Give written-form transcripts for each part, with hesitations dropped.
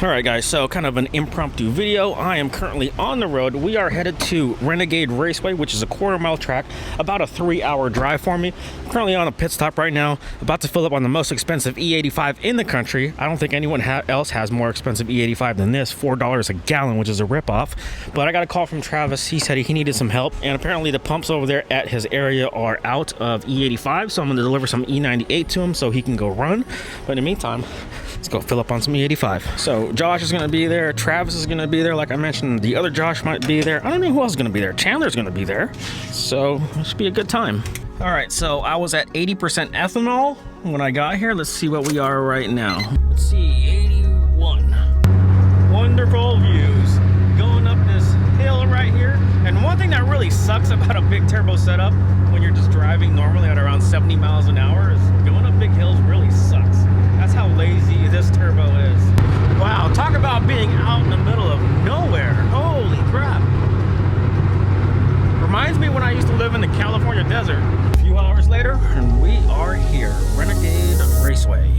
Alright guys, so kind of an impromptu video. I am currently on the road. We are headed to Renegade Raceway, which is a quarter-mile track, about a 3-hour drive for me. I'm currently on a pit stop right now, about to fill up on the most expensive E85 in the country. I don't think anyone else has more expensive E85 than this, $4 a gallon, which is a ripoff. But I got a call from Travis. He said he needed some help, and apparently the pumps over there at his area are out of E85, so I'm going to deliver some E98 to him so he can go run. But in the meantime, let's go fill up on some E85. So Josh is going to be there. Travis is going to be there. Like I mentioned, the other Josh might be there. I don't know who else is going to be there. Chandler's going to be there. So it should be a good time. All right, so I was at 80% ethanol when I got here. Let's see what we are right now. Let's see, 81. Wonderful views going up this hill right here. And one thing that really sucks about a big turbo setup when you're just driving normally at around 70 miles an hour is going up big hills really sucks. That's how lazy this turbo is. Wow, talk about being out in the middle of nowhere. Holy crap. Reminds me when I used to live in the California desert. A few hours later, and we are here, Renegade Raceway.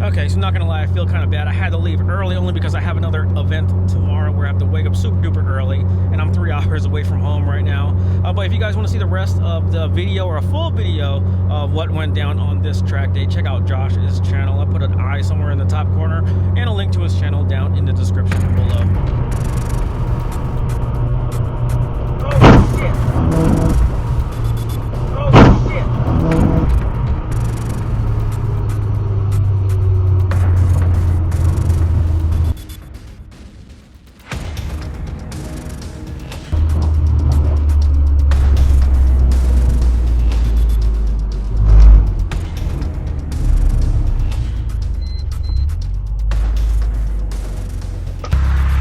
Okay, so I'm not gonna lie, I feel kind of bad. I had to leave early only because I have another event tomorrow where I have to wake up super duper early, and I'm 3 hours away from home right now. But if you guys want to see the rest of the video or a full video of what went down on this track day, check out Josh's channel. I put an eye somewhere in the top corner and a link to his channel down in the description below. Oh shit! Oh shit!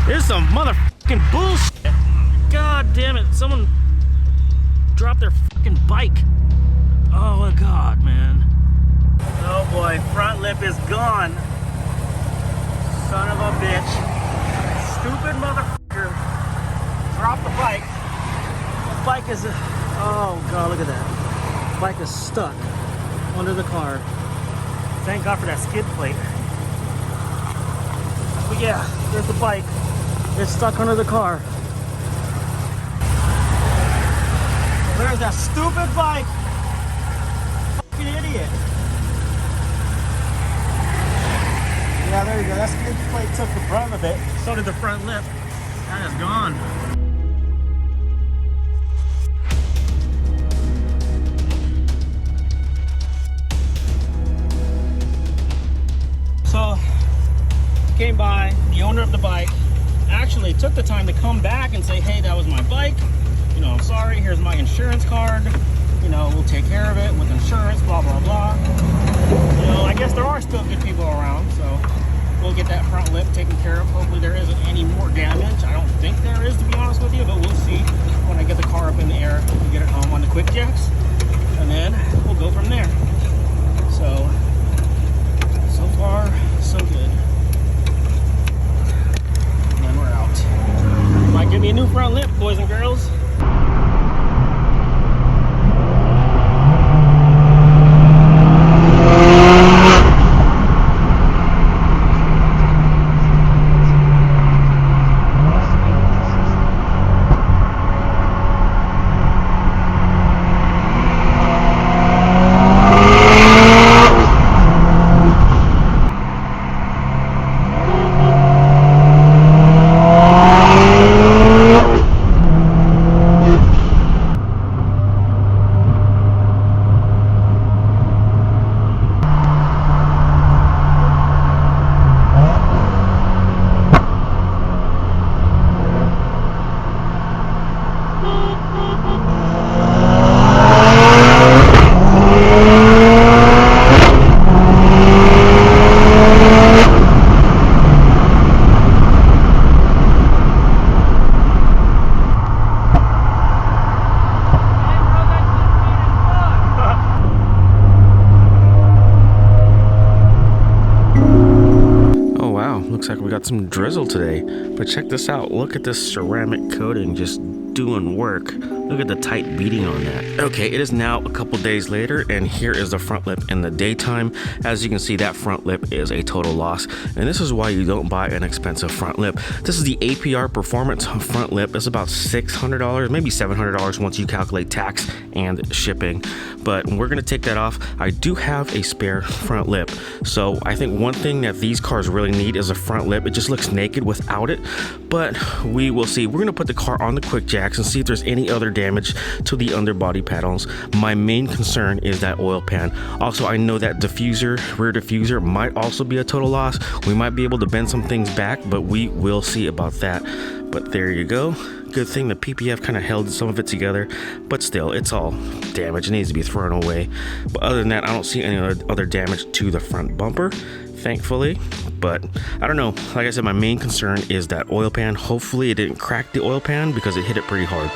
This is some motherfucking bullshit. God damn it. Someone dropped their fucking bike. Oh my god, man. Oh boy, front lip is gone. Son of a bitch. Stupid motherfucker. Dropped the bike. The bike is, oh god, look at that. The bike is stuck under the car. Thank God for that skid plate. But yeah, there's the bike. It's stuck under the car. There's that stupid bike. Fucking idiot. Yeah, there you go. That skid plate took the brunt of it. So did the front lip. That is gone. So, came by, the owner of the bike actually took the time to come back and say, hey, that was my bike, you know, I'm sorry, here's my insurance card, you know, we'll take care of it with insurance, blah blah blah. You know, I guess there are still good people around, so we'll get that front lip taken care of. Hopefully there isn't any more damage. I don't think there is, to be honest with you, but we'll see when I get the car up in the air and get it home on the quick jacks, and then we'll go from there. So far so good. We're out. Might give me a new front lip, boys and girls. got some drizzle today. But check this out. Look at this ceramic coating just doing work. Look at the tight beading on that. Okay, it is now a couple days later, and here is the front lip in the daytime. As you can see, that front lip is a total loss, and this is why you don't buy an expensive front lip. This is the APR Performance front lip. It's about $600, maybe $700 once you calculate tax and shipping. But we're gonna take that off. I do have a spare front lip, so I think one thing that these cars really need is a front lip. It just looks naked without it, but we will see. We're gonna put the car on the quick jacks and see if there's any other damage to the underbody panels. My main concern is that oil pan. Also, I know that diffuser, rear diffuser, might also be a total loss. We might be able to bend some things back, but we will see about that. But there you go. Good thing the PPF kind of held some of it together, but still, it's all damaged. It needs to be thrown away. But other than that, I don't see any other damage to the front bumper, thankfully. But I don't know. Like I said, my main concern is that oil pan. Hopefully it didn't crack the oil pan because it hit it pretty hard.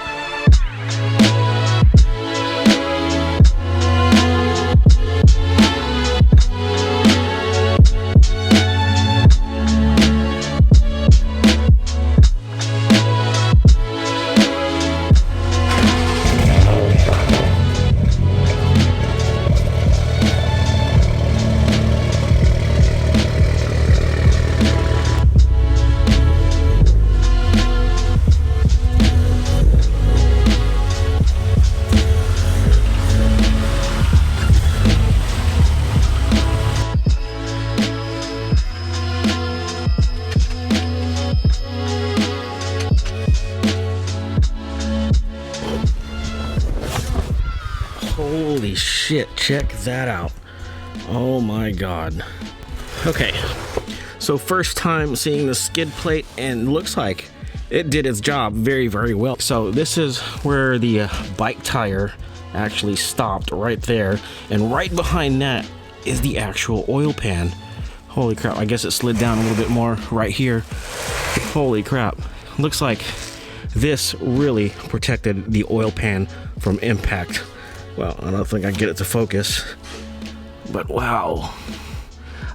Holy shit, check that out. Oh my god. Okay, so first time seeing the skid plate, and looks like it did its job very, very well. So this is where the bike tire actually stopped, right there, and right behind that is the actual oil pan. Holy crap, I guess it slid down a little bit more right here. Holy crap, looks like this really protected the oil pan from impact. Well, I don't think I get it to focus, but wow.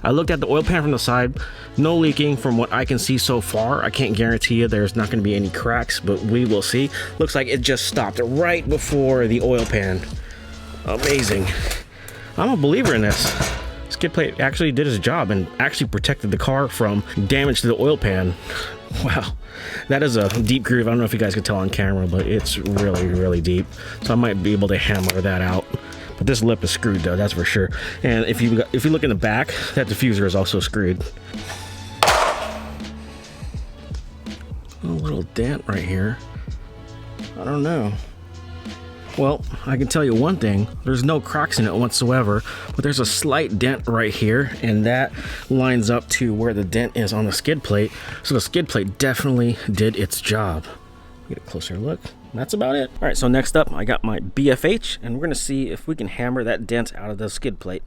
I looked at the oil pan from the side, no leaking from what I can see so far. I can't guarantee you there's not going to be any cracks, but we will see. Looks like it just stopped right before the oil pan. Amazing. I'm a believer in this. Skid plate actually did its job and actually protected the car from damage to the oil pan. Wow, that is a deep groove. I don't know if you guys can tell on camera, but it's really, really deep. So I might be able to hammer that out. But this lip is screwed though, that's for sure. And if you look in the back, that diffuser is also screwed. A little dent right here. I don't know. Well, I can tell you one thing, there's no cracks in it whatsoever, but there's a slight dent right here, and that lines up to where the dent is on the skid plate. So the skid plate definitely did its job. Get a closer look. That's about it. All right, so next up, I got my BFH, and we're gonna see if we can hammer that dent out of the skid plate.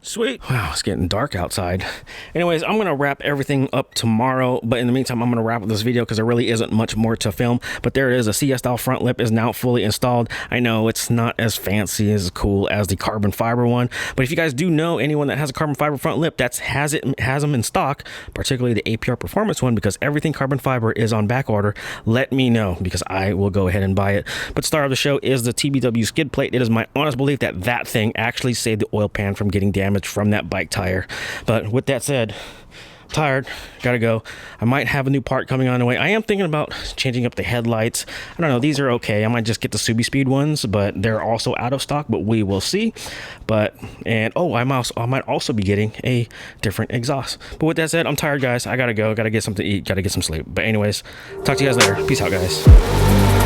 Sweet. Wow, it's getting dark outside. Anyways, I'm gonna wrap everything up tomorrow, but in the meantime, I'm gonna wrap up this video because there really isn't much more to film. But there it is, a CS style front lip is now fully installed. I know it's not as fancy, as cool as the carbon fiber one, but if you guys do know anyone that has a carbon fiber front lip that has them in stock, particularly the APR Performance one, because everything carbon fiber is on back order, let me know because I will go ahead and buy it. But star of the show is the TBW skid plate. It is my honest belief that that thing actually saved the oil pan from getting damaged from that bike tire. But with that said, I'm tired, gotta go. I might have a new part coming on the way. I am thinking about changing up the headlights. I don't know, these are okay. I might just get the Subi Speed ones, but they're also out of stock, but we will see. I might also be getting a different exhaust. But with that said, I'm tired, guys. I gotta go, gotta get something to eat, gotta get some sleep. But anyways, talk to you guys later. Peace out, guys.